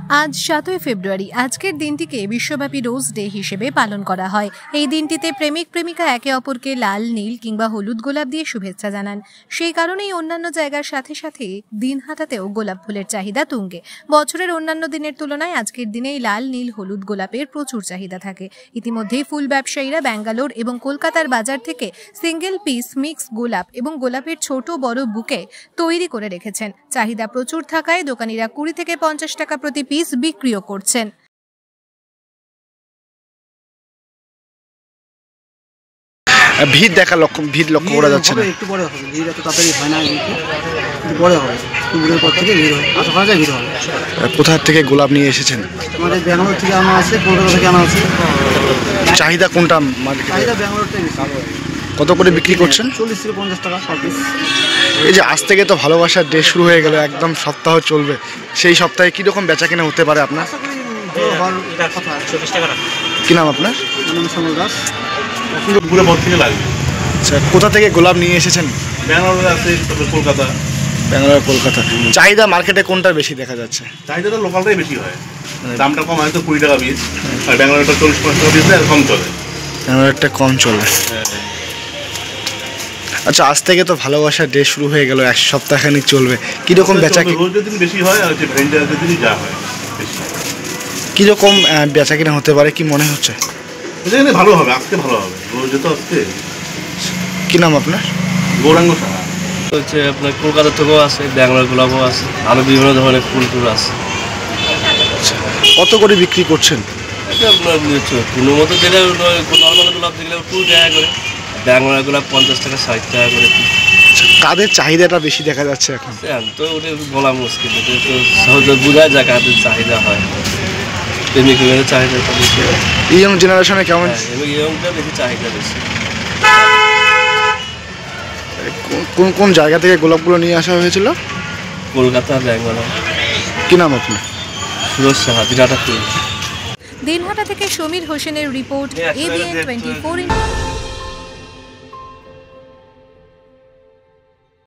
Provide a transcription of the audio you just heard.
আজ ৭ই ফেব্রুয়ারি। আজকের দিনটিকে বিশ্বব্যাপী রোজ ডে হিসেবে পালন করা হয়। এই দিনটিতে প্রেমিক প্রেমিকা একে অপরকে লাল, নীল কিংবা হলুদ গোলাপ দিয়ে শুভেচ্ছা জানান। সেই কারণেই অন্যান্য জায়গার সাথে সাথে দিনহাটাতেও গোলাপ ফুলের চাহিদা তুঙ্গে। বছরের অন্যান্য দিনের তুলনায় আজকের দিনেই লাল, নীল, হলুদ গোলাপের প্রচুর চাহিদা থাকে। ইতিমধ্যেই ফুল ব্যবসায়ীরা ব্যাঙ্গালোর এবং কলকাতার বাজার থেকে সিঙ্গেল পিস মিক্স গোলাপ এবং গোলাপের ছোট বড় বুকে তৈরি করে রেখেছেন। চাহিদা প্রচুর থাকায় দোকানিরা 20 থেকে 50 টাকা প্রতি পিস বিক্রিও করছেন। ভিড় লক্ষ্য করা যাচ্ছে না। একটু বড় হবে, ভিড় এত তাড়াতাড়ি হয় না, একটু বড় হবে, দুপুরের পর থেকে ভিড় হয়, আশা করা যায় ভিড় হবে। কোথা থেকে গোলাপ নিয়ে এসেছেন? আমাদের ব্যাঙ্গালোর থেকে আনা আছে, কলকাতা থেকে আনা আছে। চাহিদা কোনটা? চাহিদা ব্যাঙ্গালোরটাই বেশি। কত করে বিক্রি করছেন? 40 থেকে 50 টাকা পার পিস। এই যে আজ থেকে তো ভালোবাসার ডে শুরু হয়ে গেল, একদম সপ্তাহ চলবে, সেই সপ্তাহে কিরকম বেচা কেনা হতে পারে আপনার? কি নাম আপনার? আচ্ছা, কোথা থেকে গোলাপ নিয়ে এসেছেন? ব্যাঙ্গালোর আছে, কলকাতা। ব্যাঙ্গালোর, কলকাতা। চাহিদা মার্কেটে কোনটা বেশি দেখা যাচ্ছে? চাহিদাটা লোকালটাই বেশি হয়, দামটা কম হয় তো 20 টাকা পিস, আর ব্যাঙ্গালোরটা 40-50 টাকা পিস, কম চলে। ব্যাঙ্গালোরটা কম চলে। আচ্ছা, আজ থেকে তো ভালোবাসার ডে শুরু হয়ে গেল, এক সপ্তাহখানিক চলবে, কিরকম বেচা? রোজের দিন বেশি হয়, আর হচ্ছে ভ্যালেন্টাইনের দিনই যা হয় বেশি। কিরকম বেচা কিনা হতে পারে কি মনে হচ্ছে? এখানে ভালো হবে, আজকে ভালো হবে, রোজে তো আজকে। কি নাম আপনার? গৌরাঙ্গ সাহা। হচ্ছে আপনার কলকাতা থেকেও আছে, ব্যাঙ্গালোর গোলাপও আছে, আরও বিভিন্ন ধরনের ফুল টুল আছে। কত করে বিক্রি করছেন? এটা আপনার কোনো মতো যেটা নর্মাল গোলাপ যেগুলো 2 টাকা করে, ব্যাঙ্গালোর গোলাপ 50 টাকা 60 টাকা করে। কাদের চাহিদাটা বেশি দেখা যাচ্ছে এখন? তো ওটা বলা মুশকিল, এটা তো সহজে বোঝা যায় কাদের চাহিদা হয়। প্রেমিক প্রেমিকের চাহিদাটা বেশি হয়। ইয়ং জেনারেশনে কেমন? ইয়ংটা বেশি চাহিদা বেশি। কোন কোন জায়গা থেকে গোলাপগুলো নিয়ে আসা হয়েছিল? কলকাতা, ব্যাঙ্গালোর। কি নাম আপনার? সুরজ সাহা, দিনহাটা ফুল। দিনহাটা থেকে সমীর হোসেনের রিপোর্ট, ABN 24।